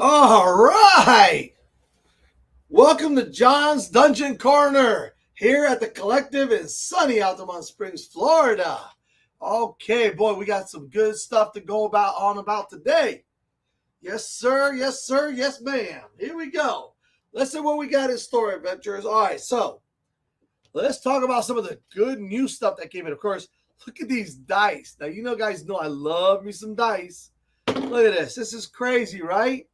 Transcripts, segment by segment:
All right. Welcome to John's Dungeon Corner here at the Collective in sunny Altamont Springs, Florida. Okay, boy, we got some good stuff to go about today. Yes, sir. Yes, sir. Yes, ma'am. Here we go. Let's see what we got in store, adventurers. All right, so let's talk about some of the good new stuff that came in. Of course, look at these dice. Now, guys know I love me some dice. Look at this. This is crazy, right?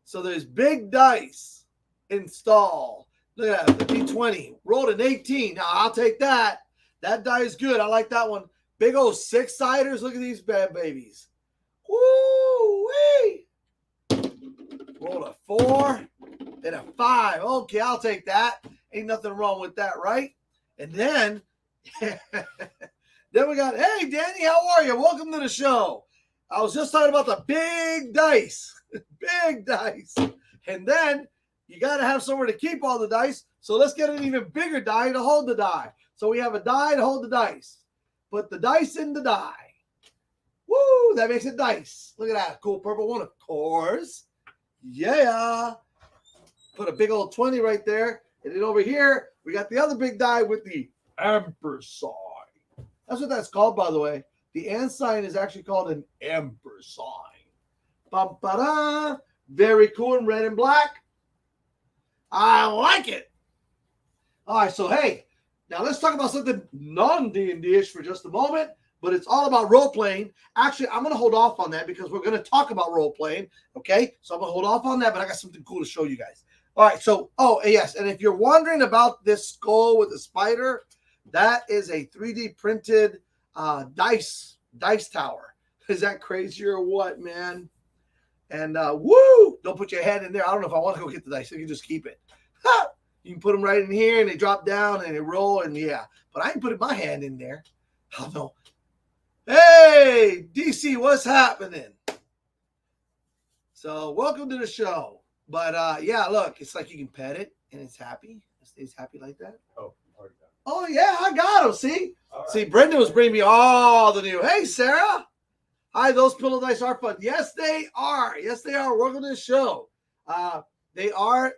So there's big dice install. Look at that, the D20. Rolled an 18. Now, I'll take that. That die is good. I like that one. Big old six-siders. Look at these bad babies. Woo-wee. Rolled a 4 and a 5. Okay, I'll take that. Ain't nothing wrong with that, right? And then, we got, hey, Danny, how are you? Welcome to the show. I was just talking about the big dice. Big dice. And then you got to have somewhere to keep all the dice. So let's get an even bigger die to hold the die. So we have a die to hold the dice. Put the dice in the die. Woo, that makes it dice. Look at that. Cool purple one, of course. Yeah. Put a big old 20 right there. And then over here, we got the other big die with the ampersand. That's what that's called, by the way. The and sign is actually called an ampersand. Bum-ba-da. Very cool in red and black. I like it. All right, so hey, now let's talk about something non-D&D-ish for just a moment, but it's all about role-playing. Actually, I'm going to hold off on that because we're going to talk about role-playing, okay? So I'm going to hold off on that, but I got something cool to show you guys. All right, so, yes, and if you're wondering about this skull with the spider, that is a 3D printed dice tower. Is that crazy or what, man? And woo! Don't put your head in there. I don't know if I want to go get the dice. You can just keep it. Ha! You can put them right in here, and they drop down, and they roll, and yeah. But I ain't putting my hand in there. I don't know. Hey, DC, what's happening? So welcome to the show. But yeah, look, it's like you can pet it, and it's happy. It stays happy like that. Oh, yeah, I got him. See? Right. See, Brendan was bringing me all the new. Hey, Sarah. Hi, those pillow dice are fun. Yes, they are. Yes, they are. Welcome to the show. They are.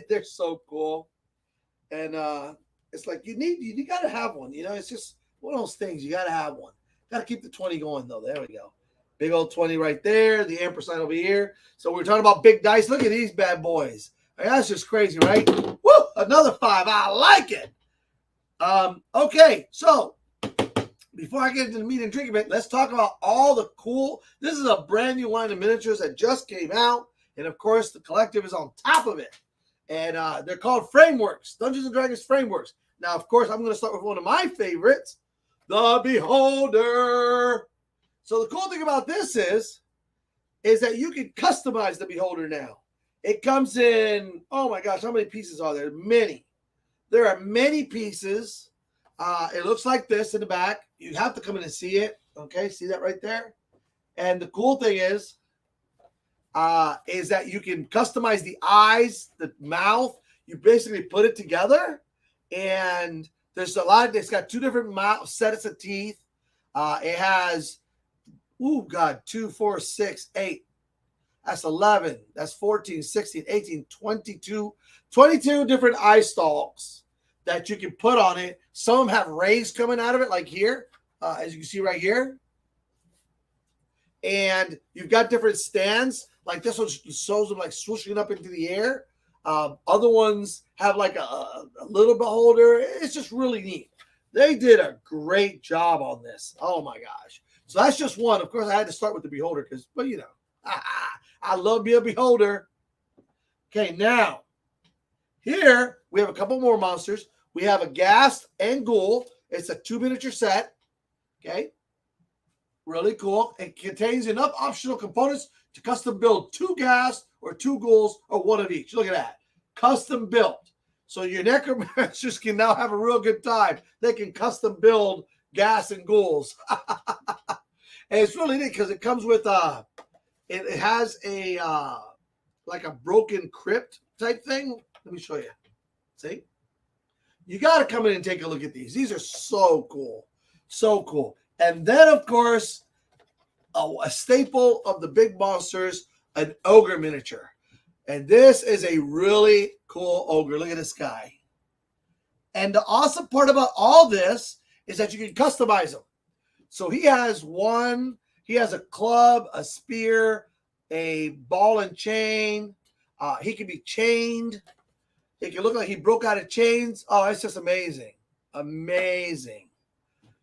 They're so cool. And it's like you got to have one. It's just one of those things. You got to have one. Got to keep the 20 going, though. There we go. Big old 20 right there. The ampersand over here. So we're talking about big dice. Look at these bad boys. I mean, that's just crazy, right? Woo! Another 5. I like it. Okay, so before I get into the meat and drink of it, let's talk about all the cool. This is a brand new line of miniatures that just came out, and of course, the Collective is on top of it. And they're called Frameworks, Dungeons and Dragons Frameworks. Now, of course, I'm going to start with one of my favorites, the Beholder. So the cool thing about this is that you can customize the Beholder now. It comes in, oh my gosh, how many pieces are there? Many. There are many pieces. It looks like this in the back. You have to come in and see it. Okay, see that right there? And the cool thing is that you can customize the eyes, the mouth. You basically put it together. And there's it's got 2 different sets of teeth. It has, 2, 4, 6, 8. That's 11. That's 14, 16, 18, 22 different eye stalks that you can put on it. Some of them have rays coming out of it, like here, as you can see right here. And you've got different stands. Like this one shows them like swooshing up into the air. Other ones have like a little beholder. It's just really neat. They did a great job on this. Oh my gosh. So that's just one. Of course, I had to start with the beholder but I love being a beholder. Okay, now, here we have a couple more monsters. We have a Ghast and Ghoul. It's a 2 miniature set. Okay, really cool. It contains enough optional components to custom build 2 Ghast or 2 Ghouls or 1 of each. Look at that. Custom built. So your necromancers can now have a real good time. They can custom build Ghast and Ghouls. And it's really neat because it comes with it has a like a broken crypt type thing. Let me show you. See? You got to come in and take a look at these. These are so cool. So cool. And then, of course, a staple of the big monsters, an ogre miniature. And this is a really cool ogre. Look at this guy. And the awesome part about all this is that you can customize him. So he has a club, a spear, a ball and chain. He can be chained. It can look like he broke out of chains. Oh, it's just amazing. Amazing.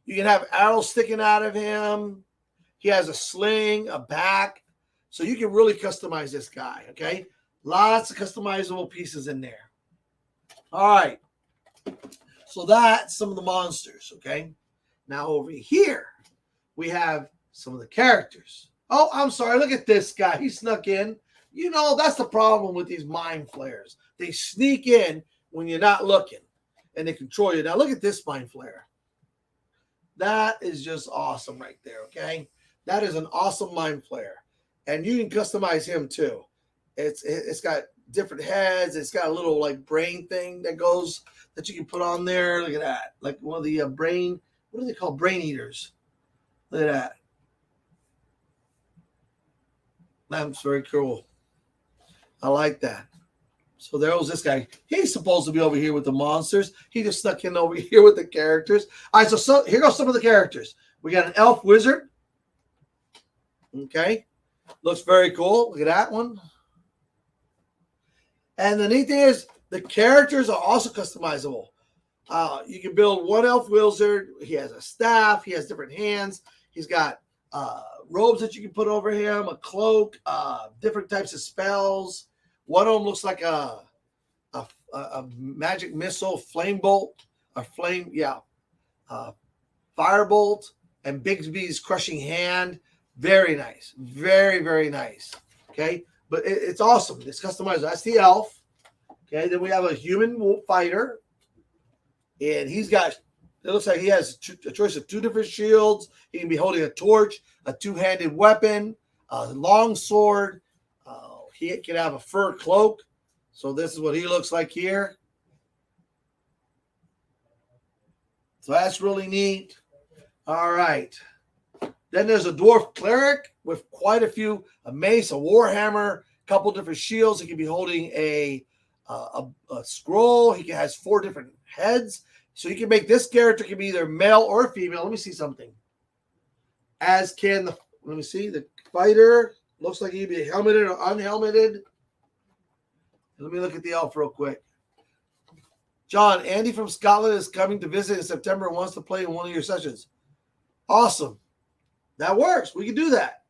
You can have arrows sticking out of him. He has a sling, a back. So you can really customize this guy, okay? Lots of customizable pieces in there. All right. So that's some of the monsters, okay? Now over here, we have some of the characters. Oh, I'm sorry. Look at this guy. He snuck in. You know, that's the problem with these mind flayers. They sneak in when you're not looking, and they control you. Now look at this mind flayer. That is just awesome right there, okay? That is an awesome mind flayer. And you can customize him too. It's got different heads. It's got a little like brain thing that you can put on there. Look at that. Like one of the brain, what do they call brain eaters? Look at that. That's very cool. I like that. So there was this guy. He's supposed to be over here with the monsters. He just snuck in over here with the characters. All right, so here goes some of the characters. We got an elf wizard. Okay. Looks very cool. Look at that one. And the neat thing is the characters are also customizable. You can build one elf wizard. He has a staff. He has different hands. He's got robes that you can put over him, a cloak, different types of spells. One of them looks like a magic missile, flame bolt, firebolt, and Bigsby's crushing hand. Very nice. Very, very nice. Okay. But it's awesome. It's customized. That's the elf. Okay. Then we have a human fighter. And it looks like he has a choice of two different shields. He can be holding a torch, a two-handed weapon, a long sword. He can have a fur cloak. So this is what he looks like here. So that's really neat. All right. Then there's a dwarf cleric with quite a few, a mace, a warhammer, a couple different shields. He can be holding a scroll. He has 4 different heads. So you can make this character can be either male or female. Let me see something. Let me see, the fighter looks like he'd be helmeted or unhelmeted. Let me look at the elf real quick. John, Andy from Scotland is coming to visit in September and wants to play in one of your sessions. Awesome. That works. We can do that.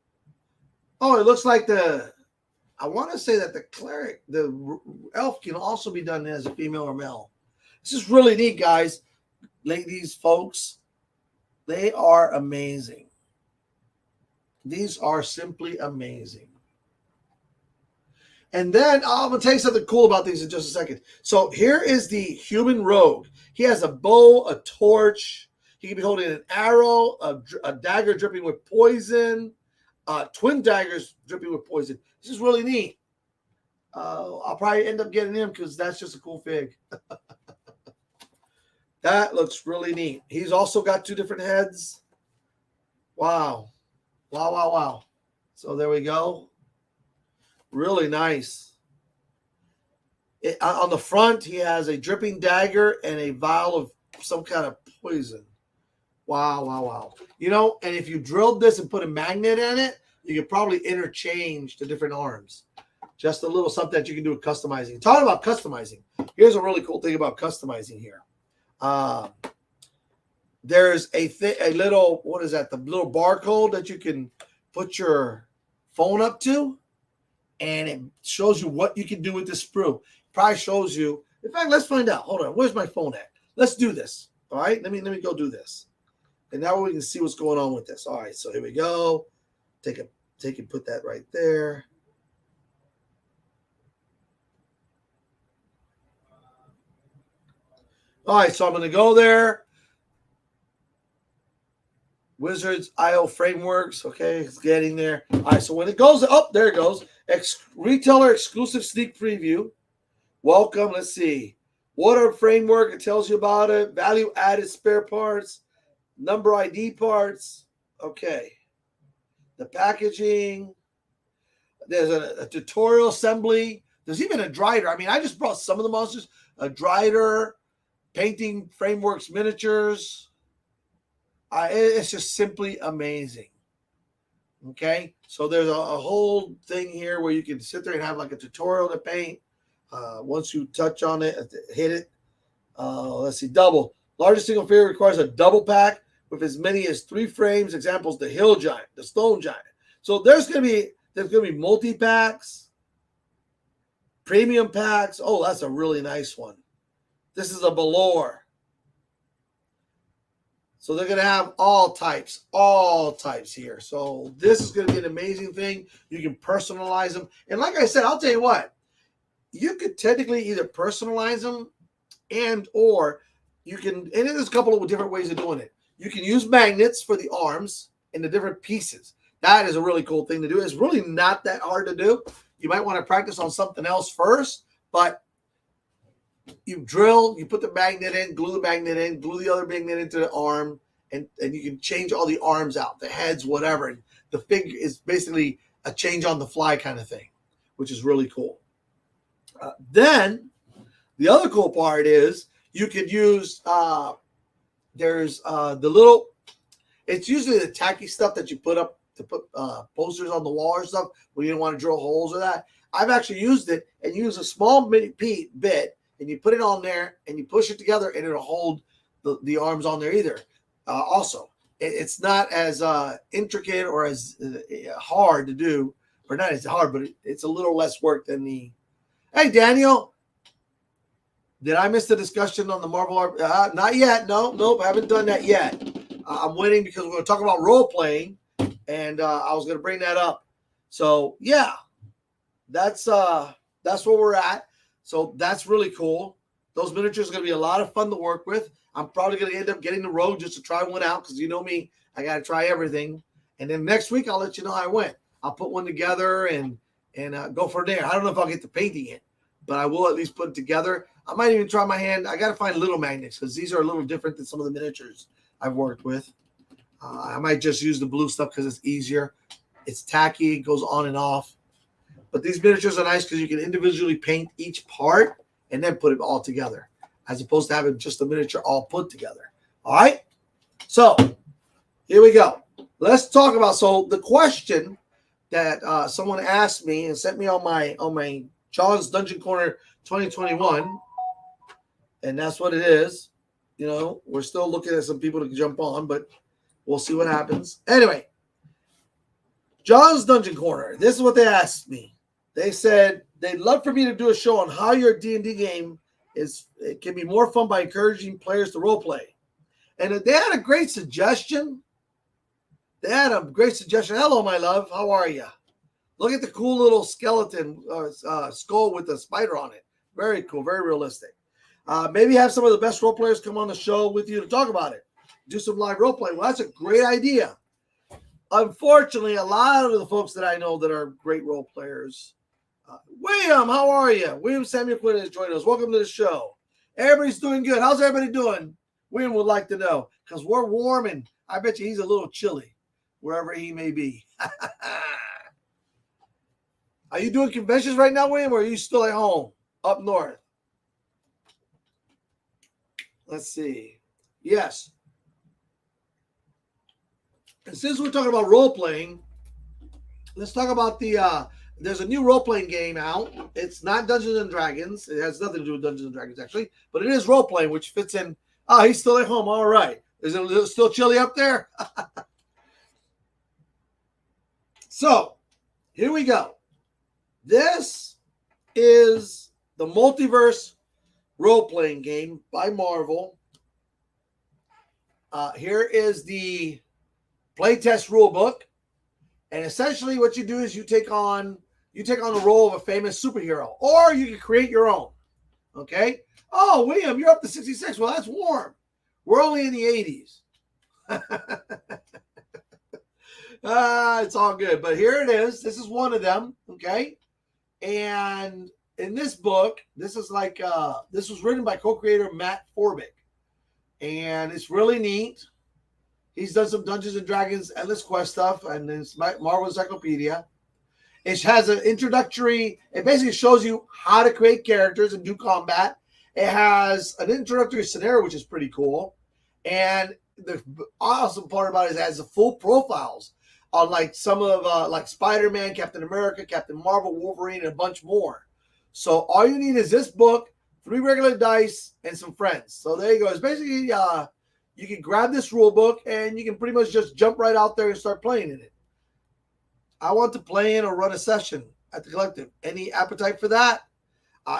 Oh, it looks like I want to say that the elf can also be done as a female or male. This is really neat, guys. Ladies, folks, they are amazing. These are simply amazing. And then I'm going to tell you something cool about these in just a second. So here is the human rogue. He has a bow, a torch. He can be holding an arrow, a dagger dripping with poison, twin daggers dripping with poison. This is really neat. I'll probably end up getting him because that's just a cool fig. That looks really neat. He's also got 2 different heads. Wow. Wow, wow, wow. So there we go. Really nice. On the front, he has a dripping dagger and a vial of some kind of poison. Wow, wow, wow. You know, and if you drilled this and put a magnet in it, you could probably interchange the different arms. Just a little something that you can do with customizing. Talking about customizing, here's a really cool thing about customizing here. There's a little, what is that? The little barcode that you can put your phone up to, and it shows you what you can do with this sprue. Probably shows you. In fact, let's find out. Hold on. Where's my phone at? Let's do this. All right. Let me go do this. And now we can see what's going on with this. All right. So here we go. Take and put that right there. All right, so I'm going to go there. Wizards IO frameworks. Okay, it's getting there. All right, so when it goes up, there it goes. Retailer exclusive sneak preview. Welcome. Let's see. Water framework. It tells you about it. Value added spare parts. Number ID parts. Okay. The packaging. There's a tutorial assembly. There's even a Drider. I mean, I just brought some of the monsters. A Drider, painting frameworks, miniatures. It's just simply amazing. Okay, so there's a whole thing here where you can sit there and have like a tutorial to paint. Once you touch on it, hit it. Let's see, double. Largest single figure requires a double pack with as many as 3 frames. Examples: the Hill Giant, the Stone Giant. So there's gonna be multi packs, premium packs. Oh, that's a really nice one. This is a Balor. So they're going to have all types here. So this is going to be an amazing thing. You can personalize them. And like I said, I'll tell you what, you could technically either personalize them or you can, and there's a couple of different ways of doing it. You can use magnets for the arms and the different pieces. That is a really cool thing to do. It's really not that hard to do. You might want to practice on something else first, but you drill, you put the magnet in, glue the magnet in, glue the other magnet into the arm, and you can change all the arms out, the heads, whatever. And the figure is basically a change on the fly kind of thing, which is really cool. Then the other cool part is you could use, there's the little, it's usually the tacky stuff that you put up to put posters on the wall or stuff when you don't want to drill holes or that. I've actually used it and use a small bit and you put it on there and you push it together and it'll hold the arms on there either. Also, it's not as intricate or as hard to do, or not as hard, but it's a little less work than the. Hey, Daniel, did I miss the discussion on the Marvel? Not yet. Nope, I haven't done that yet. I'm waiting because we're going to talk about role playing, and I was going to bring that up. So yeah, that's where we're at. So that's really cool. Those miniatures are going to be a lot of fun to work with. I'm probably going to end up getting the Rogue just to try one out because you know me, I got to try everything. And then next week I'll let you know how I went. I'll put one together and go from there. I don't know if I'll get to painting it, but I will at least put it together. I might even try my hand. I got to find little magnets because these are a little different than some of the miniatures I've worked with. I might just use the blue stuff because it's easier. It's tacky. It goes on and off. But these miniatures are nice because you can individually paint each part and then put it all together, as opposed to having just a miniature all put together. All right? So here we go. Let's talk about, so the question that someone asked me and sent me on my John's Dungeon Corner 2021, and that's what it is. You know, we're still looking at some people to jump on, but we'll see what happens. Anyway, John's Dungeon Corner. This is what they asked me. They said they'd love for me to do a show on how your D&D game it can be more fun by encouraging players to role play. And they had a great suggestion. Hello, my love. How are you? Look at the cool little skeleton skull with a spider on it. Very cool. Very realistic. Maybe have some of the best role players come on the show with you to talk about it. Do some live role play. Well, that's a great idea. Unfortunately, a lot of the folks that I know that are great role players. William, how are you? William Samuel Quinn has joined us. Welcome to the show. Everybody's doing good. How's everybody doing? William would like to know because we're warm and I bet you he's a little chilly wherever he may be. Are you doing conventions right now, William, or are you still at home up north? Let's see. Yes. And since we're talking about role playing, let's talk about there's a new role-playing game out. It's not Dungeons and Dragons. It has nothing to do with Dungeons and Dragons, actually. But it is role-playing, which fits in. Oh, he's still at home. All right. Is it still chilly up there? So, here we go. This is the Multiverse role-playing game by Marvel. Here is the playtest rulebook. And essentially what you do is you take on the role of a famous superhero, or you can create your own. Okay? Oh, William, you're up to 66. Well, that's warm. We're only in the 80s. It's all good. But here it is. This is one of them. Okay? And in this book, this is like this was written by co-creator Matt Forbick. And it's really neat. He's done some Dungeons and Dragons Endless Quest stuff and it's Marvel Encyclopedia. It has an introductory. It basically shows you how to create characters and do combat. It has an introductory scenario, which is pretty cool. And the awesome part about it is it has the full profiles on like some of like Spider-Man, Captain America, Captain Marvel, Wolverine, and a bunch more. So all you need is this book, 3 regular dice, and some friends. So there you go. It's basically you can grab this rule book and you can pretty much just jump right out there and start playing in it. I want to play in or run a session at the collective. Any appetite for that?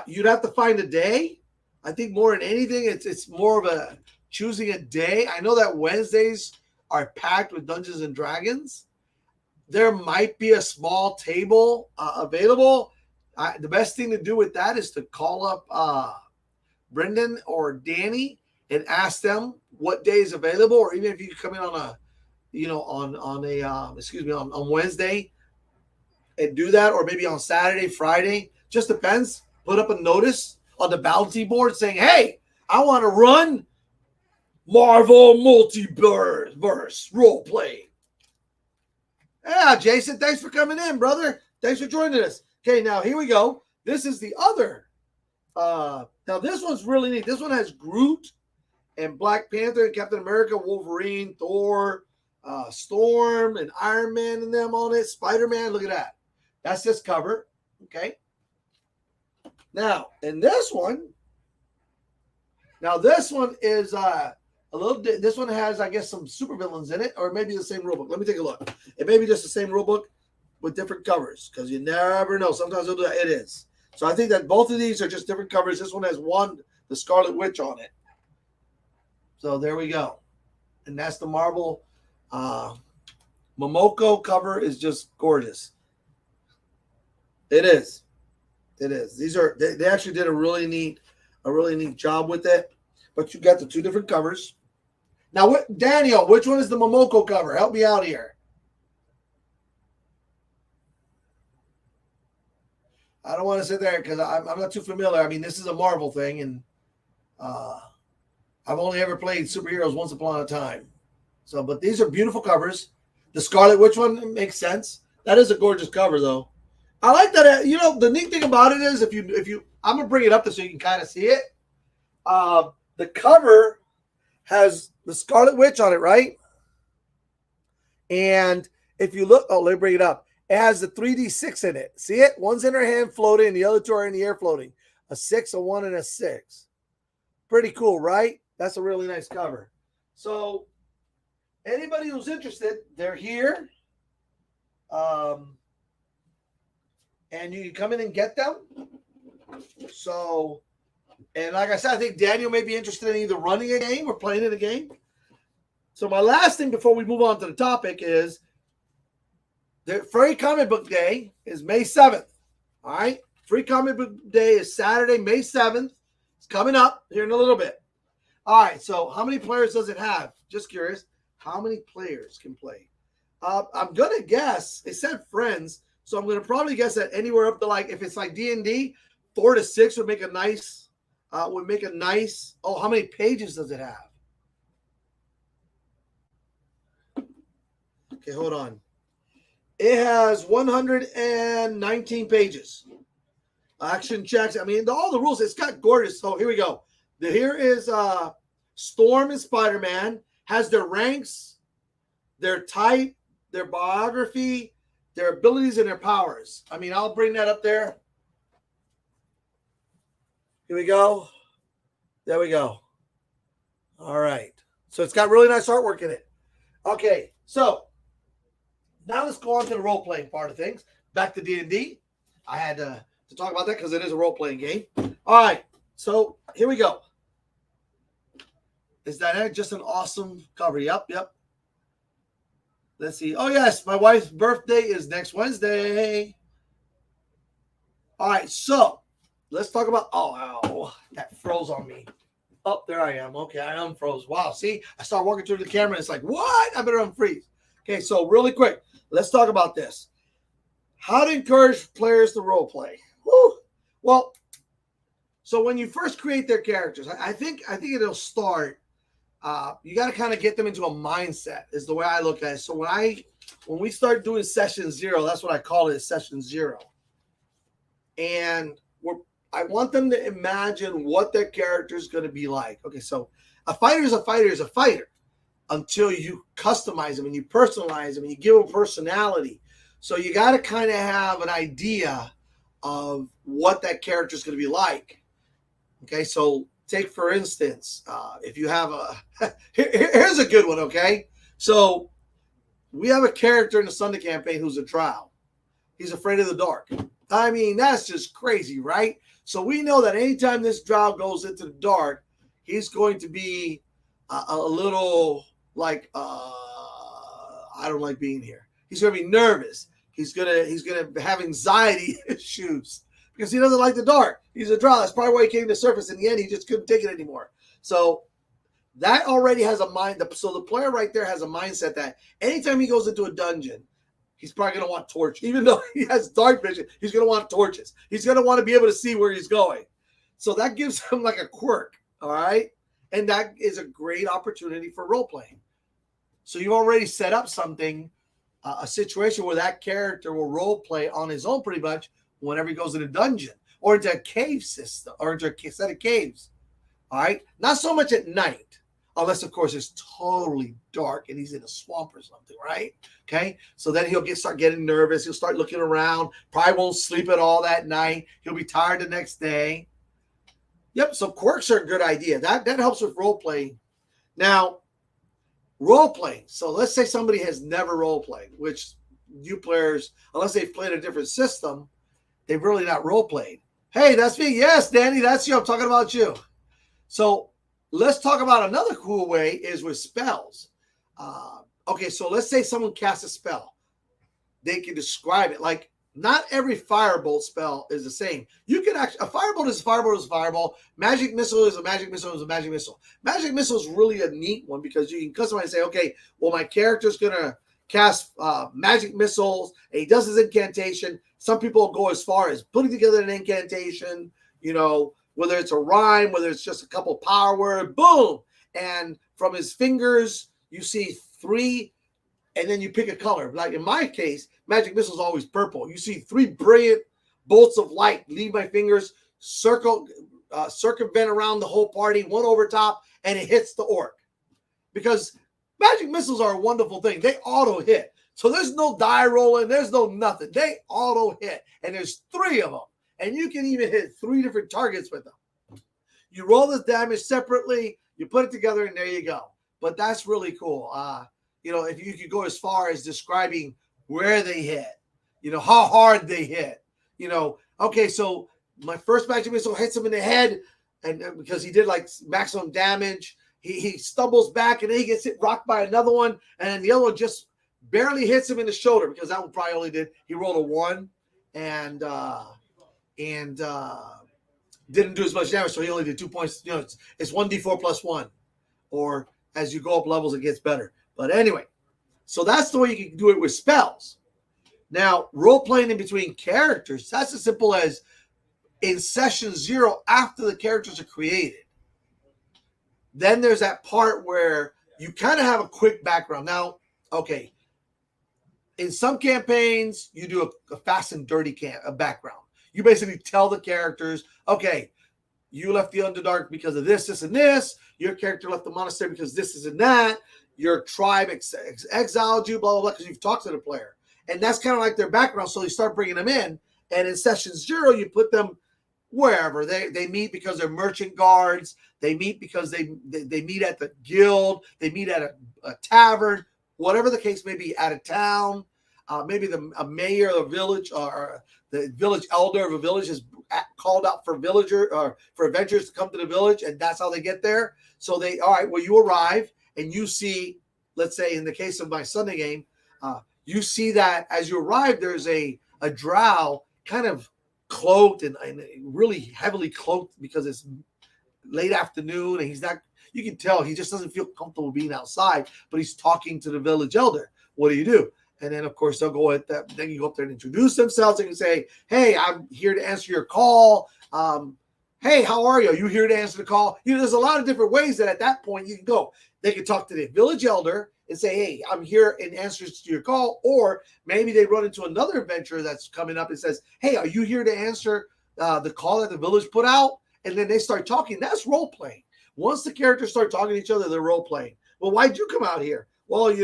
You'd have to find a day. I think more than anything, it's more of a choosing a day. I know that Wednesdays are packed with Dungeons and Dragons. There might be a small table available. The best thing to do with that is to call up Brendan or Danny and ask them what day is available, or even if you come in on a, on Wednesday and do that, or maybe on Saturday, Friday, just depends. Put up a notice on the bounty board saying, hey, I want to run Marvel Multiverse role play. Yeah, Jason, thanks for coming in, brother. Thanks for joining us. Okay, now here we go. This is the other. Now this one's really neat. This one has Groot and Black Panther and Captain America, Wolverine, Thor, Storm, and Iron Man and them on it. Spider-Man, look at that. That's this cover. Okay. Now, in this one, is a little. This one has, I guess, some supervillains in it, or maybe the same rulebook. Let me take a look. It may be just the same rulebook with different covers, because you never know. Sometimes they'll do that. It is. So I think that both of these are just different covers. This one has the Scarlet Witch on it. So there we go. And that's the Marvel Momoko cover. Is just gorgeous. It is. It is. These are they actually did a really neat job with it. But you got the 2 different covers. Now, Daniel, which one is the Momoko cover? Help me out here. I don't want to sit there because I'm not too familiar. I mean, this is a Marvel thing, and I've only ever played superheroes once upon a time. So, but these are beautiful covers. The Scarlet Witch one makes sense. That is a gorgeous cover, though. I like that. The neat thing about it is if you, I'm gonna bring it up so you can kind of see it. The cover has the Scarlet Witch on it, right? And if you look, let me bring it up. It has the 3D6 in it. See it? One's in her hand floating, and the other 2 are in the air floating. A 6, a 1, and a 6. Pretty cool, right? That's a really nice cover. So anybody who's interested, they're here. And you can come in and get them. So, and like I said, I think Daniel may be interested in either running a game or playing in a game. So my last thing before we move on to the topic is the Free Comic Book Day is May 7th. All right? Free Comic Book Day is Saturday, May 7th. It's coming up here in a little bit. All right, so how many players does it have? Just curious. How many players can play? I'm going to guess, it said friends, so I'm going to probably guess that anywhere up to like, if it's like D&D, 4 to 6 would make a nice, oh, how many pages does it have? Okay, hold on. It has 119 pages. Action checks. I mean, all the rules. It's got gorgeous. So here we go. Here is Storm and Spider-Man. Has their ranks, their type, their biography, their abilities, and their powers. I mean, I'll bring that up there. Here we go. There we go. All right. So it's got really nice artwork in it. Okay. So now let's go on to the role-playing part of things. Back to D&D. I had to talk about that because it is a role-playing game. All right. So here we go. Is that just an awesome cover? Yep. Let's see. Oh, yes. My wife's birthday is next Wednesday. All right. So let's talk about, oh, that froze on me. Oh, there I am. Okay, I unfroze. Wow, see? I start walking through the camera, and it's like, what? I better unfreeze. Okay, so really quick, let's talk about this. How to encourage players to role play. Woo. Well, so when you first create their characters, I think it'll start, you got to kind of get them into a mindset is the way I look at it. So when I when we start doing session 0, that's what I call it, session 0. And I want them to imagine what their character is going to be like. Okay, so a fighter is a fighter is a fighter until you customize them and you personalize them and you give them personality. So you got to kind of have an idea of what that character is going to be like. Okay, so take, for instance, if you have here's a good one, okay? So we have a character in the Sunday campaign who's a drow. He's afraid of the dark. I mean, that's just crazy, right? So we know that anytime this drow goes into the dark, he's going to be a little like, I don't like being here. He's going to be nervous. He's gonna have anxiety issues because he doesn't like the dark. He's a drow. That's probably why he came to surface. In the end, he just couldn't take it anymore. So that already has a mind. So the player right there has a mindset that anytime he goes into a dungeon, he's probably going to want torch. Even though he has dark vision, he's going to want torches. He's going to want to be able to see where he's going. So that gives him like a quirk, all right? And that is a great opportunity for role-playing. So you've already set up something, a situation where that character will role-play on his own pretty much whenever he goes in a dungeon or into a cave system or into a set of caves, all right? Not so much at night. Unless, of course, it's totally dark and he's in a swamp or something, right? Okay, so then he'll start getting nervous. He'll start looking around. Probably won't sleep at all that night. He'll be tired the next day. Yep, so quirks are a good idea. That helps with role-playing. Now, role-playing. So let's say somebody has never role-played, which you players, unless they've played a different system, they've really not role-played. Hey, that's me. Yes, Danny, that's you. I'm talking about you. So let's talk about another cool way is with spells. Okay, so let's say someone casts a spell. They can describe it. Like, not every firebolt spell is the same. You can actually, a firebolt is a firebolt is a firebolt. Magic missile is a magic missile is a magic missile. Magic missile is really a neat one because you can customize and say, okay, well, my character's going to cast magic missiles and he does his incantation. Some people go as far as putting together an incantation, you know, whether it's a rhyme, whether it's just a couple power words, boom. And from his fingers, you see 3, and then you pick a color. Like in my case, magic missile is always purple. You see 3 brilliant bolts of light leave my fingers, circumvent around the whole party, one over top, and it hits the orc. Because magic missiles are a wonderful thing. They auto hit. So there's no die rolling. There's no nothing. They auto hit. And there's 3 of them. And you can even hit 3 different targets with them. You roll this damage separately, you put it together, and there you go. But that's really cool. You know, if you could go as far as describing where they hit, you know, how hard they hit. You know, okay, so my first magic missile hits him in the head, and because he did like maximum damage, he stumbles back, and then he gets hit, rocked by another one, and then the other one just barely hits him in the shoulder because that one probably only did. He rolled a 1, and didn't do as much damage, so he only did 2 points. You know, it's 1d4 plus 1, or as you go up levels, it gets better. But anyway, so that's the way you can do it with spells. Now, role-playing in between characters, that's as simple as in session 0, after the characters are created, then there's that part where you kind of have a quick background. Now, okay, in some campaigns, you do a fast and dirty background. You basically tell the characters, okay, you left the Underdark because of this, this, and this. Your character left the monastery because this, and that. Your tribe exiled you, blah, blah, blah, because you've talked to the player. And that's kind of like their background. So you start bringing them in. And in session 0, you put them wherever. They meet because they're merchant guards. They meet because they meet at the guild. They meet at a tavern, whatever the case may be, out of town. Maybe a mayor of the village or the village elder of a village is called out for for adventurers to come to the village, and that's how they get there. So all right, well, you arrive and you see, let's say in the case of my Sunday game, you see that as you arrive, there's a drow kind of cloaked and really heavily cloaked because it's late afternoon and he's not, you can tell he just doesn't feel comfortable being outside, but he's talking to the village elder. What do? And then, of course, they'll go at that. Then you go up there and introduce themselves and say, hey, I'm here to answer your call. Hey, how are you? Are you here to answer the call? You know, there's a lot of different ways that at that point you can go. They can talk to the village elder and say, hey, I'm here in answers to your call. Or maybe they run into another adventurer that's coming up and says, hey, are you here to answer the call that the village put out? And then they start talking. That's role playing. Once the characters start talking to each other, they're role playing. Well, why'd you come out here? Well,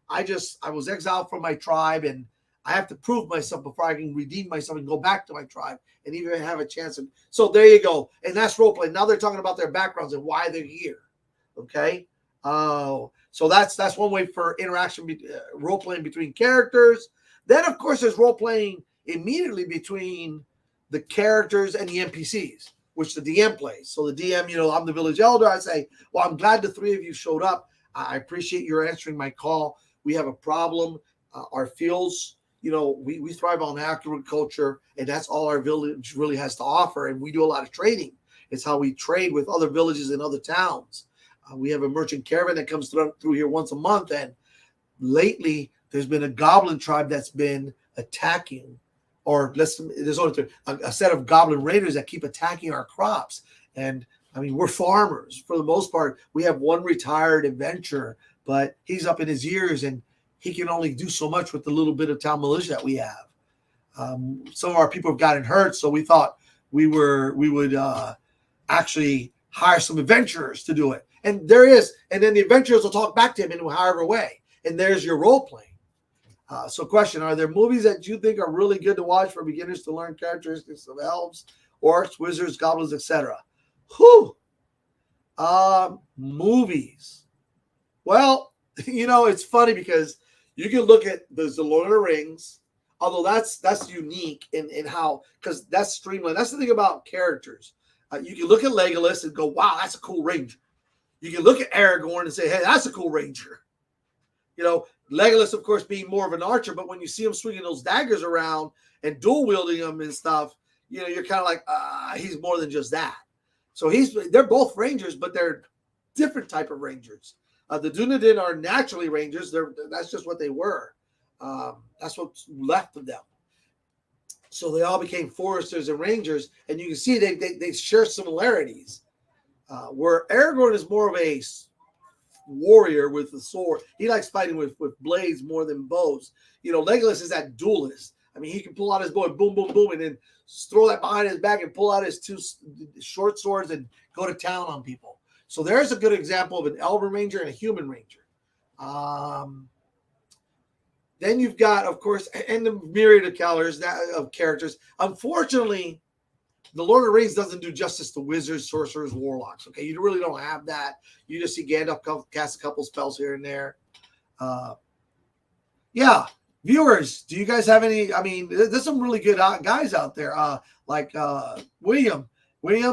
I was exiled from my tribe, and I have to prove myself before I can redeem myself and go back to my tribe and even have a chance. So there you go. And that's role play. Now they're talking about their backgrounds and why they're here. Okay. So that's one way for interaction, role playing between characters. Then, of course, there's role playing immediately between the characters and the NPCs, which the DM plays. So the DM, I'm the village elder. I say, well, I'm glad the three of you showed up. I appreciate your answering my call. We have a problem. Our fields, we thrive on agriculture, and that's all our village really has to offer. And we do a lot of trading. It's how we trade with other villages and other towns. We have a merchant caravan that comes through here once a month. And lately, there's been a goblin tribe that's been attacking, or there's only a set of goblin raiders that keep attacking our crops. And I mean, we're farmers for the most part. We have one retired adventurer, but he's up in his years and he can only do so much with the little bit of town militia that we have. Some of our people have gotten hurt, so we thought we would actually hire some adventurers to do it. And then the adventurers will talk back to him in however way. And there's your role playing. So question, are there movies that you think are really good to watch for beginners to learn characteristics of elves, orcs, wizards, goblins, etc.? Movies. Well, it's funny because you can look at the Lord of the Rings, although that's unique in how, because that's streamlined. That's the thing about characters. You can look at Legolas and go, wow, that's a cool ranger. You can look at Aragorn and say, hey, that's a cool ranger. Legolas, of course, being more of an archer, but when you see him swinging those daggers around and dual wielding them and stuff, you're kind of like, he's more than just that. So they're both rangers, but they're different type of rangers. The Dunedain are naturally rangers. That's just what they were. That's what's left of them. So they all became foresters and rangers, and you can see they share similarities. Where Aragorn is more of a warrior with the sword. He likes fighting with blades more than bows. Legolas is that duelist. I mean, he can pull out his bow and boom, boom, boom, and then throw that behind his back and pull out his two short swords and go to town on people. So there's a good example of an elven ranger and a human ranger. Then you've got, of course, and the myriad of characters. Unfortunately, the Lord of the Rings doesn't do justice to wizards, sorcerers, warlocks. Okay, you really don't have that. You just see Gandalf cast a couple spells here and there. Viewers, do you guys have any? I mean, there's some really good guys out there, like William,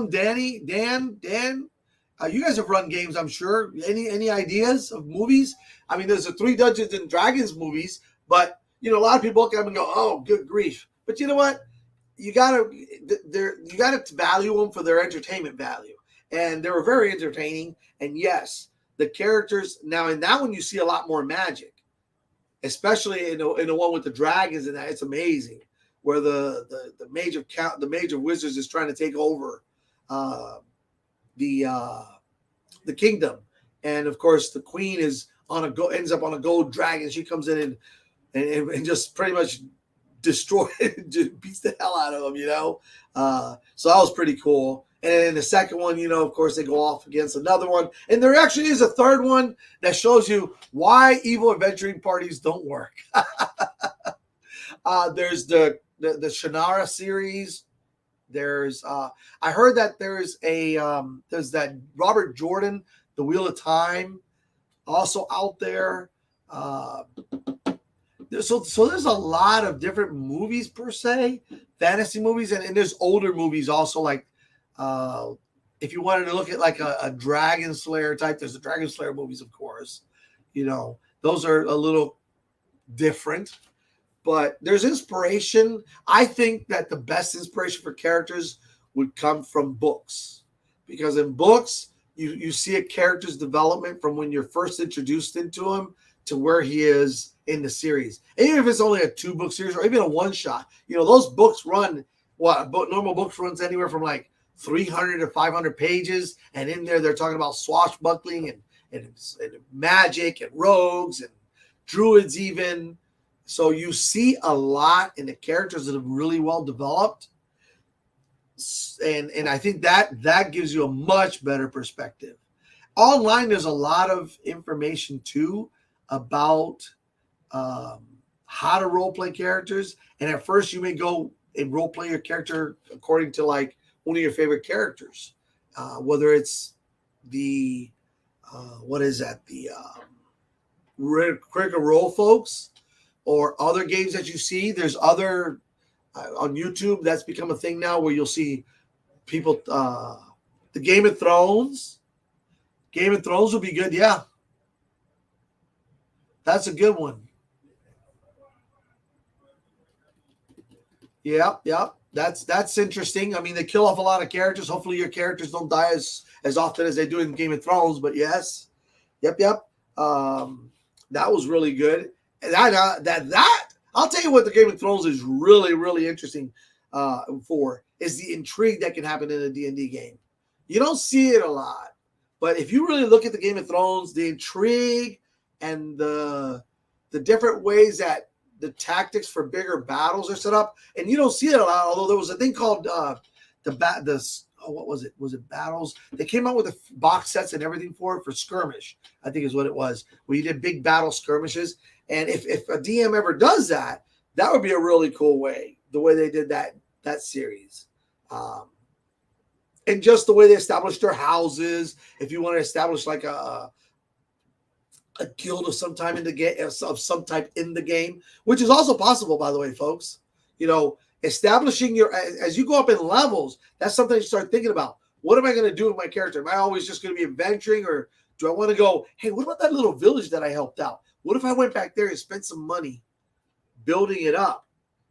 Danny, Dan. You guys have run games, I'm sure. Any ideas of movies? I mean, there's the 3 Dungeons and Dragons movies, but a lot of people look at them and go, "Oh, good grief!" But you know what? You gotta value them for their entertainment value, and they were very entertaining. And yes, the characters now in that one you see a lot more magic, especially in the one with the dragons and that. It's amazing where the mage of wizards is trying to take over the kingdom, and of course the queen ends up on a gold dragon. She comes in and just pretty much just beats the hell out of them, so that was pretty cool. And then the second one, of course, they go off against another one, and there actually is a third one that shows you why evil adventuring parties don't work. There's the Shannara series. There's I heard that there's that Robert Jordan, The Wheel of Time, also out there. So there's a lot of different movies per se, fantasy movies, and there's older movies also, like if you wanted to look at like a Dragon Slayer type, there's the Dragon Slayer movies, of course. Those are a little different, but there's inspiration. I think that the best inspiration for characters would come from books, because in books you see a character's development from when you're first introduced into him to where he is in the series. And even if it's only a 2-book series or even a one-shot, those books run normal books runs anywhere from like 300 to 500 pages, and in there they're talking about swashbuckling and magic and rogues and druids even. So you see a lot in the characters that are really well developed. And I think that gives you a much better perspective. Online, there's a lot of information too about how to role play characters. And at first, you may go and role play your character according to like one of your favorite characters, whether it's the what is that, the Critical Role folks, or other games that you see. There's other on YouTube that's become a thing now where you'll see people. The Game of Thrones. Game of Thrones would be good, yeah. That's a good one. Yeah. That's interesting. I mean, they kill off a lot of characters. Hopefully, your characters don't die as often as they do in Game of Thrones. But yes, yep. That was really good. And that I'll tell you what, the Game of Thrones is really, really interesting for is the intrigue that can happen in a D&D game. You don't see it a lot, but if you really look at the Game of Thrones, the intrigue and the different ways that the tactics for bigger battles are set up, and you don't see it a lot. Although there was a thing called what was it? Was it Battles? They came out with the box sets and everything for it for skirmish, I think is what it was, where you did big battle skirmishes. And if a DM ever does that, that would be a really cool way, the way they did that series. And just the way they established their houses. If you want to establish like a guild of some type in the game, which is also possible, by the way, folks. You know, establishing as you go up in levels, that's something you start thinking about. What am I going to do with my character? Am I always just going to be adventuring, or do I want to go, hey, what about that little village that I helped out? What if I went back there and spent some money building it up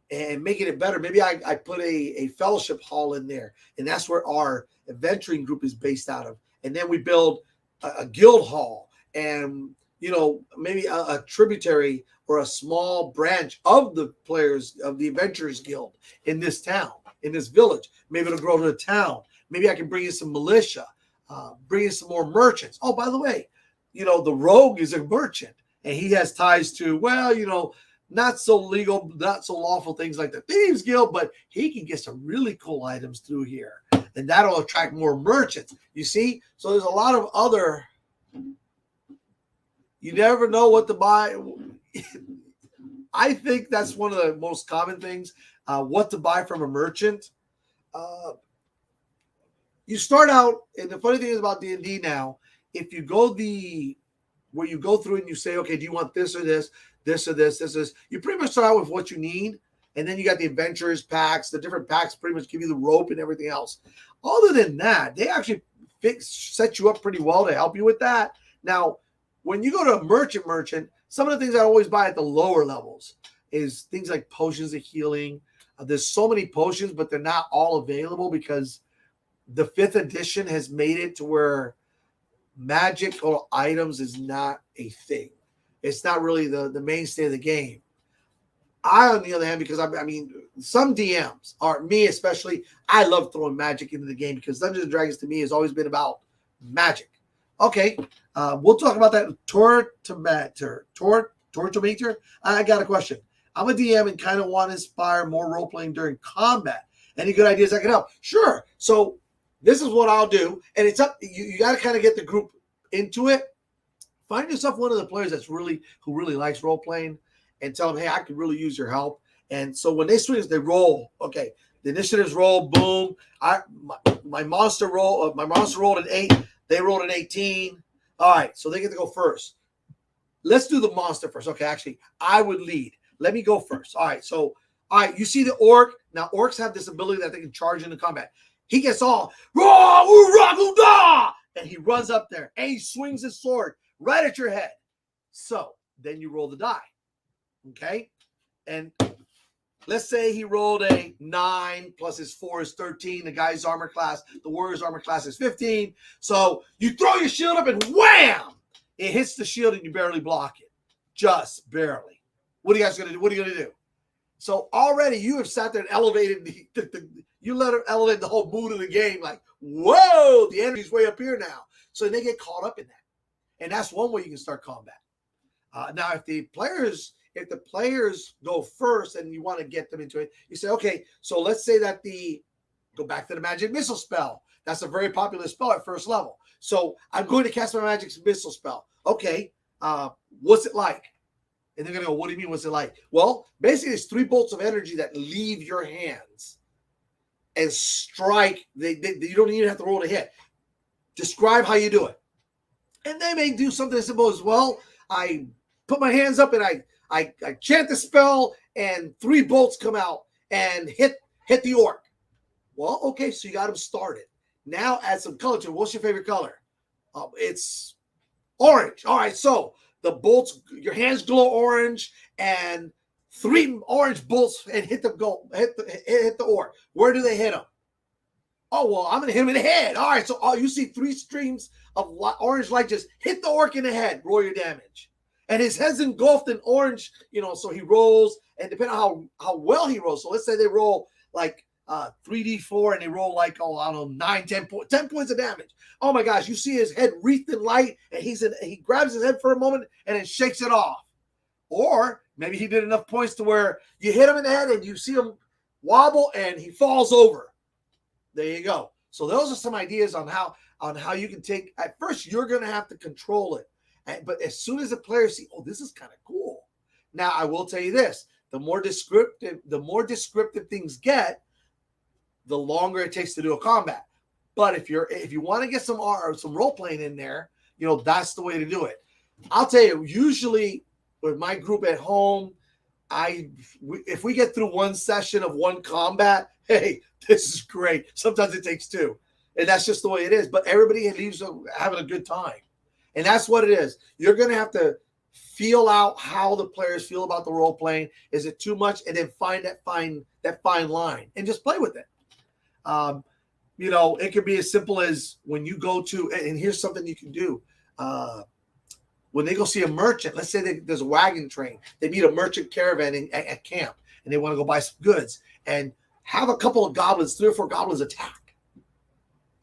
and making it better? Maybe I put a fellowship hall in there, and that's where our adventuring group is based out of. And then we build a guild hall, and maybe a tributary or a small branch of the players of the Adventurers Guild in this town, in this village. Maybe it'll grow to a town. Maybe I can bring in some militia, bring in some more merchants. Oh, by the way, the rogue is a merchant, and he has ties to, not so legal, not so lawful things like the Thieves Guild, but he can get some really cool items through here, and that'll attract more merchants. You see? So there's a lot of other. You never know what to buy. I think that's one of the most common things, what to buy from a merchant. You start out, and the funny thing is about D&D now, if you go where you go through and you say, okay, do you want this or this, this or this, this is, you pretty much start out with what you need, and then you got the adventurers packs. The different packs pretty much give you the rope and everything else. Other than that, they actually set you up pretty well to help you with that. Now, when you go to a merchant, some of the things I always buy at the lower levels is things like potions of healing. There's so many potions, but they're not all available because the 5th edition has made it to where magical items is not a thing. It's not really the mainstay of the game. On the other hand, because I mean, some DMs, or me especially, I love throwing magic into the game because Dungeons and Dragons to me has always been about magic. Okay, we'll talk about that. Tortometer. I got a question. I'm a DM and kind of want to inspire more role playing during combat. Any good ideas I can help? Sure. So this is what I'll do, and it's up. You got to kind of get the group into it. Find yourself one of the players who really likes role playing, and tell them, hey, I could really use your help. And so when they swing, they roll. Okay, the initiatives roll. Boom. My monster rolled an 8. They rolled an 18. All right, so they get to go first. Let's do the monster first. Okay, actually, I would lead. Let me go first. All right, you see the orc. Now, orcs have this ability that they can charge into combat. He gets all, and he runs up there, and he swings his sword right at your head. So then you roll the die, okay? And let's say he rolled a 9 plus his 4 is 13. The guy's armor class, the warrior's armor class is 15. So you throw your shield up and wham! It hits the shield and you barely block it. Just barely. What are you guys going to do? What are you going to do? So already you have sat there and elevated you let her elevate the whole mood of the game. Like, whoa, the energy's way up here now. So they get caught up in that. And that's one way you can start combat. Now, if the players go first and you want to get them into it, you say, okay, so let's say that go back to the magic missile spell. That's a very popular spell at first level. So I'm going to cast my magic missile spell. Okay, what's it like? And they're going to go, what do you mean, what's it like? Well, basically, it's 3 bolts of energy that leave your hands and strike. You don't even have to roll to hit. Describe how you do it. And they may do something as simple as, well, I put my hands up and I chant the spell and 3 bolts come out and hit the orc. Well, okay, so you got them started. Now add some color to it. What's your favorite color? It's orange. All right, so the bolts, your hands glow orange, and 3 orange bolts and hit the orc. Where do they hit them? Oh, well, I'm going to hit him in the head. All right, so you see 3 streams of orange light just hit the orc in the head. Roll your damage. And his head's engulfed in orange, so he rolls, and depending on how well he rolls. So let's say they roll like 3d4 and they roll like, I don't know, 9, 10 points of damage. Oh my gosh, you see his head wreathed in light, and he grabs his head for a moment and then shakes it off. Or maybe he did enough points to where you hit him in the head and you see him wobble and he falls over. There you go. So those are some ideas on how you can take. At first, you're going to have to control it. But as soon as the players see, oh, this is kind of cool. Now, I will tell you this. The more descriptive things get, the longer it takes to do a combat. But if you want to get some role playing in there, that's the way to do it. I'll tell you, usually with my group at home, if we get through one session of one combat, hey, this is great. Sometimes it takes 2, and that's just the way it is. But everybody leaves having a good time, and that's what it is. You're going to have to feel out how the players feel about the role playing. Is it too much? And then find that fine line and just play with it. It could be as simple as when you go to, and here's something you can do. When they go see a merchant, let's say there's a wagon train, they meet a merchant caravan at camp, and they want to go buy some goods, and have a couple of goblins, 3 or 4 goblins attack.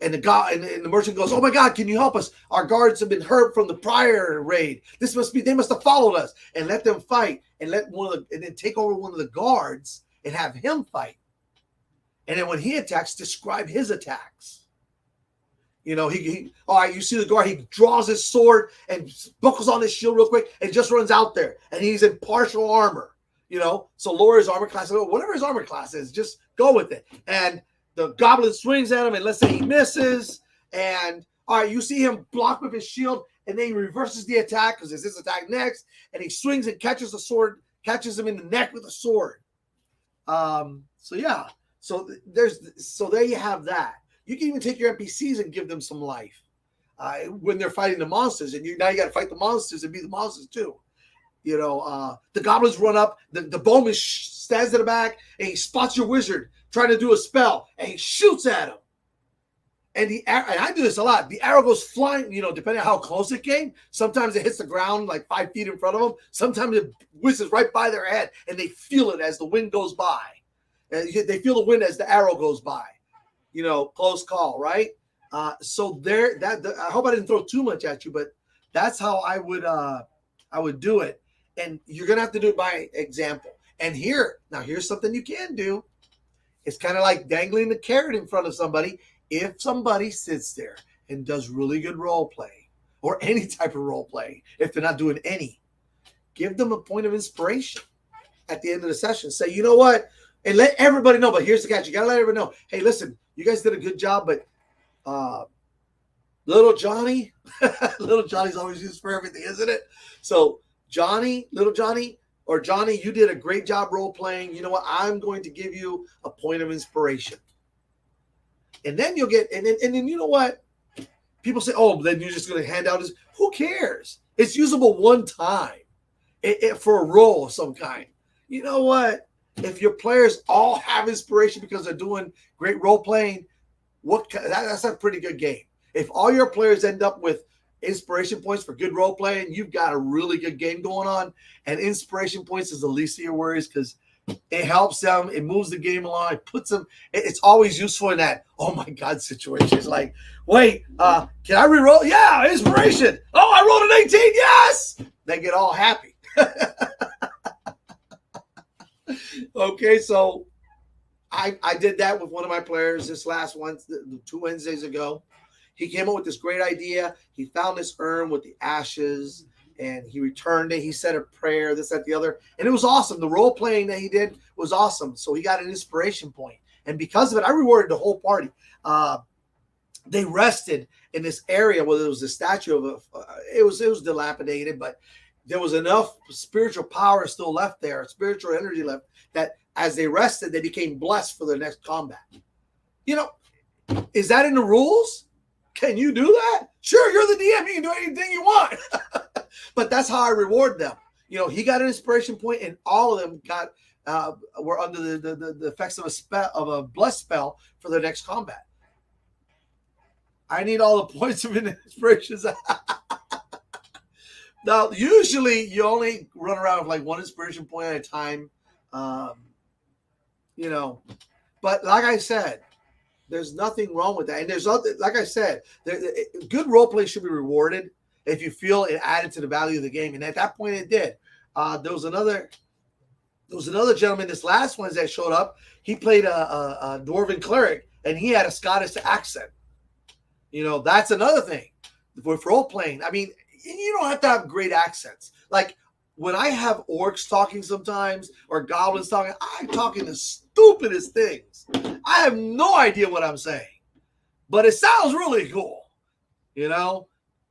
And the merchant goes, oh my God, can you help us? Our guards have been hurt from the prior raid. They must have followed us, and let them fight, and then take over one of the guards and have him fight. And then when he attacks, describe his attacks. All right, you see the guard, he draws his sword and buckles on his shield real quick and just runs out there. And he's in partial armor, so lower his armor class, whatever his armor class is, just go with it. And the goblin swings at him, and let's say he misses. And all right, you see him block with his shield, and then he reverses the attack because it's his attack next. And he swings and catches catches him in the neck with a sword. So there you have that. You can even take your NPCs and give them some life when they're fighting the monsters, and now you got to fight the monsters and be the monsters too. The goblins run up, the bowman stands in the back, and he spots your wizard trying to do a spell, and he shoots at him. And I do this a lot. The arrow goes flying, depending on how close it came. Sometimes it hits the ground like 5 feet in front of them. Sometimes it whizzes right by their head, and they feel it as the wind goes by. And they feel the wind as the arrow goes by. Close call, right? So I hope I didn't throw too much at you, but that's how I would do it. And you're gonna have to do it by example. And here's something you can do. It's kind of like dangling the carrot in front of somebody. If somebody sits there and does really good role play, or any type of role play, if they're not doing any, give them a point of inspiration at the end of the session. Say, you know what? And let everybody know, but here's the catch. You got to let everybody know, hey, listen, you guys did a good job, but little Johnny's always used for everything, isn't it? So little Johnny, or Johnny, you did a great job role-playing. You know what? I'm going to give you a point of inspiration. And then you'll get, and then you know what? People say, oh, then you're just going to hand out this. Who cares? It's usable one time for a role of some kind. You know what? If your players all have inspiration because they're doing great role playing, that's a pretty good game. If all your players end up with inspiration points for good role playing, you've got a really good game going on. And inspiration points is the least of your worries, because It helps them. It moves the game along. It puts them. It's always useful in that, oh my God, situation. It's like, wait, can I re-roll? Yeah, inspiration. Oh, I rolled an 18. Yes. They get all happy. Okay, so I did that with one of my players this last one, 2 Wednesdays ago. He came up with this great idea. He found this urn with the ashes, and he returned it. He said a prayer, this, that, the other. And it was awesome. The role playing that he did was awesome. So he got an inspiration point. And because of it, I rewarded the whole party. They rested in this area where there was a statue of it was dilapidated, but there was enough spiritual power still left there, spiritual energy left, that as they rested, they became blessed for their next combat. You know, is that in the rules? Can you do that? Sure, you're the DM. You can do anything you want. But that's how I reward them. You know, he got an inspiration point, and all of them were under the effects of a bless spell for their next combat. I need all the points of inspirations. Now, usually you only run around with like 1 inspiration point at a time. You know, but like I said, there's nothing wrong with that. And there's other, like I said, good role play should be rewarded if you feel it added to the value of the game. And at that point, it did. There was another gentleman this last Wednesday that showed up. He played a Dwarven cleric, and he had a Scottish accent. You know, that's another thing with role playing. I mean, you don't have to have great accents. Like when I have orcs talking sometimes or goblins talking, I'm talking the stupidest things. I have no idea what I'm saying, but it sounds really cool. You know,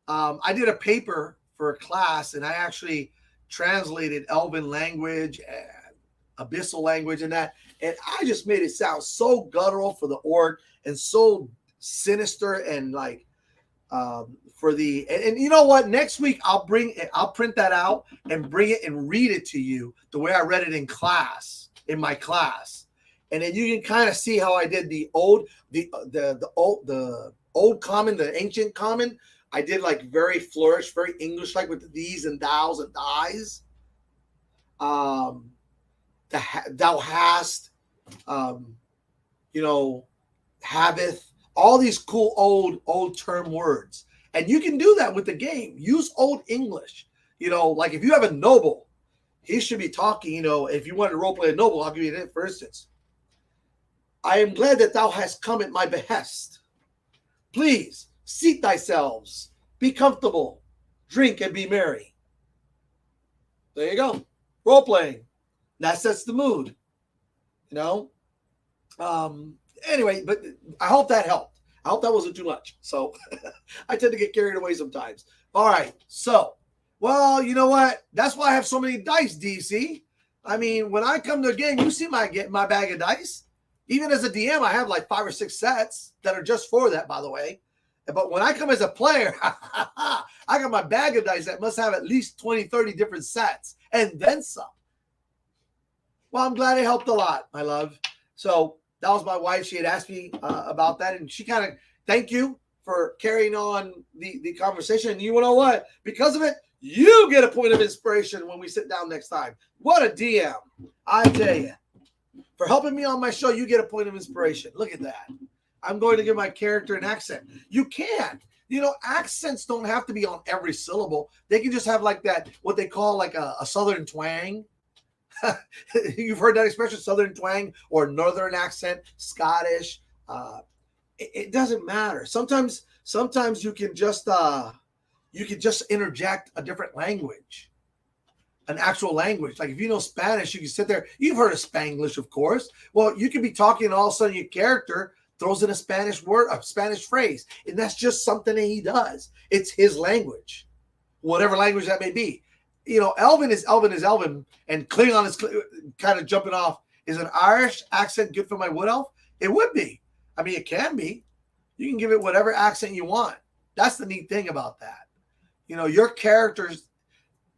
I did a paper for a class, and I actually translated Elven language and Abyssal language and that, and I just made it sound so guttural for the orc and so sinister and like for the and you know what, next week I'll print that out and bring it and read it to you the way I read it in my class, and then you can kind of see how I did the old common, the ancient common. I did like very flourish, very English, like with the these and thous and thys. Thou hast, you know, habeth, all these cool old term words. And you can do that with the game. Use Old English. You know, like if you have a noble, he should be talking, you know, if you want to roleplay a noble, I'll give you that for instance. I am glad that thou hast come at my behest. Please seat thyselves, be comfortable, drink and be merry. There you go. Role playing. That sets the mood. You know? Anyway, but I hope that helped. I hope that wasn't too much. So I tend to get carried away sometimes. All right. So, well, you know what? That's why I have so many dice, DC. I mean, when I come to a game, you see my bag of dice. Even as a DM, I have like 5 or 6 sets that are just for that, by the way. But when I come as a player, I got my bag of dice that must have at least 20, 30 different sets and then some. Well, I'm glad it helped a lot, my love. So that was my wife. She had asked me about that, and she kind of thank you for carrying on the conversation. And you know what? Because of it, you get a point of inspiration when we sit down next time. What a DM. I tell you. For helping me on my show, you get a point of inspiration. Look at that. I'm going to give my character an accent. You can. You know, accents don't have to be on every syllable. They can just have like that, what they call like a southern twang. You've heard that expression, southern twang or northern accent, Scottish. It doesn't matter. Sometimes you can just interject a different language, an actual language. Like if you know Spanish, you can sit there. You've heard of Spanglish, of course. Well, you can be talking, and all of a sudden your character throws in a Spanish word, a Spanish phrase, and that's just something that he does. It's his language, whatever language that may be. You know, Elven is Elven, and Klingon is kind of jumping off. Is an Irish accent good for my Wood Elf? It would be. I mean, it can be. You can give it whatever accent you want. That's the neat thing about that. You know, your characters,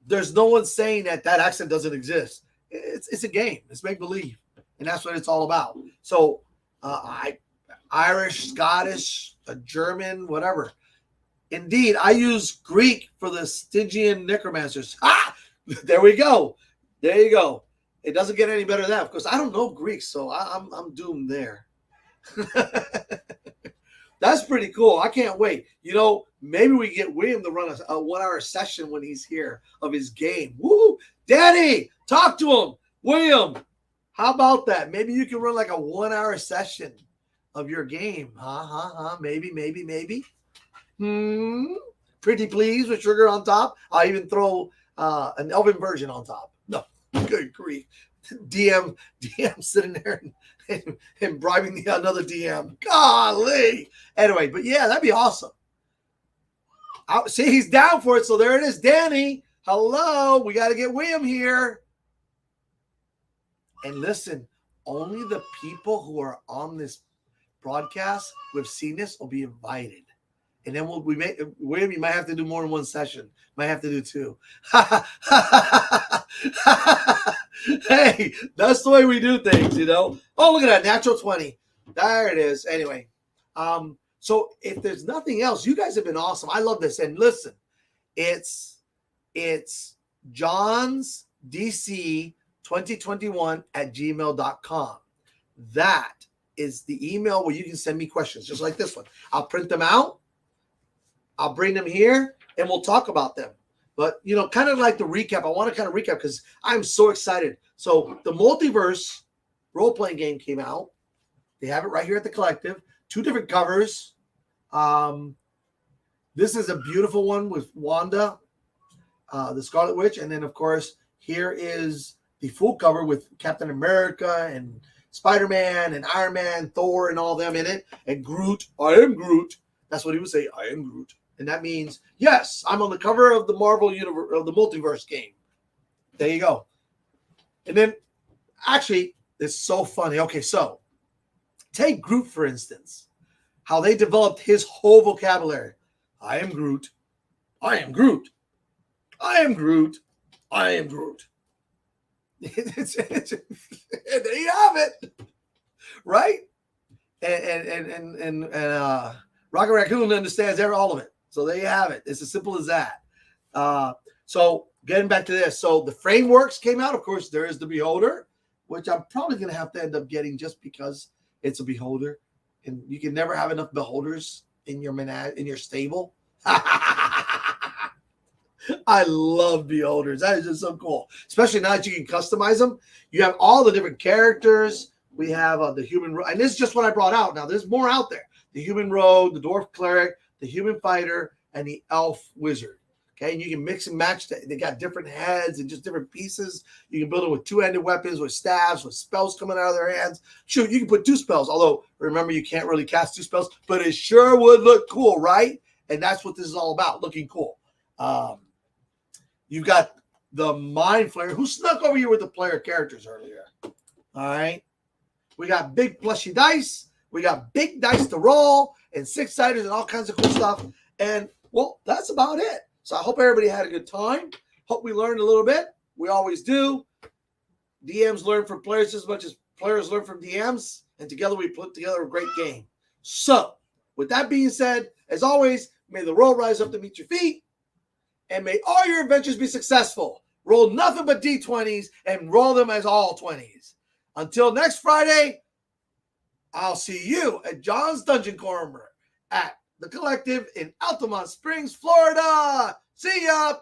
there's no one saying that accent doesn't exist. It's a game. It's make-believe. And that's what it's all about. So, Irish, Scottish, German, whatever. Indeed, I use Greek for the Stygian necromancers. Ah, there we go. There you go. It doesn't get any better than that. Of course, I don't know Greek, so I'm doomed there. That's pretty cool. I can't wait. Maybe we get William to run a 1 hour session when he's here of his game. Woo! Danny, talk to him. William, how about that? Maybe you can run like a 1 hour session of your game. Maybe. Pretty please with sugar on top. I'll even throw an Elvin version on top. No, good grief. DM sitting there and bribing another DM. Golly. Anyway, but yeah, that'd be awesome. See, he's down for it. So there it is. Danny, hello. We got to get William here. And listen, only the people who are on this broadcast who have seen this will be invited. And then William, you might have to do more than one session. Might have to do 2. Hey, that's the way we do things, Oh, look at that. Natural 20. There it is. Anyway, so if there's nothing else, you guys have been awesome. I love this. And listen, it's johnsdc2021@gmail.com. That is the email where you can send me questions, just like this one. I'll print them out. I'll bring them here, and we'll talk about them. But, kind of like the recap, I want to kind of recap because I'm so excited. So the Multiverse role-playing game came out. They have it right here at the Collective. 2 different covers. This is a beautiful one with Wanda, the Scarlet Witch. And then, of course, here is the full cover with Captain America and Spider-Man and Iron Man, Thor, and all them in it. And Groot. I am Groot. That's what he would say. I am Groot. And that means, yes, I'm on the cover of the Marvel Universe, of the Multiverse game. There you go. And then, actually, it's so funny. Okay, so take Groot, for instance, how they developed his whole vocabulary. I am Groot. I am Groot. I am Groot. I am Groot. There you have it. Right? And Rocket Raccoon understands all of it. So there you have it. It's as simple as that. So getting back to this. So the frameworks came out. Of course, there is the Beholder, which I'm probably going to have to end up getting just because it's a Beholder. And you can never have enough Beholders in your stable. I love Beholders. That is just so cool. Especially now that you can customize them. You have all the different characters. We have the human, and this is just what I brought out. Now, there's more out there. The human rogue, the dwarf cleric, the human fighter, and the elf wizard. Okay, and you can mix and match. They got different heads and just different pieces. You can build them with 2-handed weapons, with staves, with spells coming out of their hands. Shoot, you can put 2 spells. Although, remember, you can't really cast 2 spells, but it sure would look cool, right? And that's what this is all about, looking cool. You've got the Mind Flayer, who snuck over here with the player characters earlier. All right. We got big plushy dice. We got big dice to roll and 6-siders and all kinds of cool stuff. And, well, that's about it. So I hope everybody had a good time. Hope we learned a little bit. We always do. DMs learn from players as much as players learn from DMs. And together we put together a great game. So, with that being said, as always, may the roll rise up to meet your feet. And may all your adventures be successful. Roll nothing but D20s and roll them as all 20s. Until next Friday, I'll see you at John's Dungeon Corner at the Collective in Altamont Springs, Florida. See ya.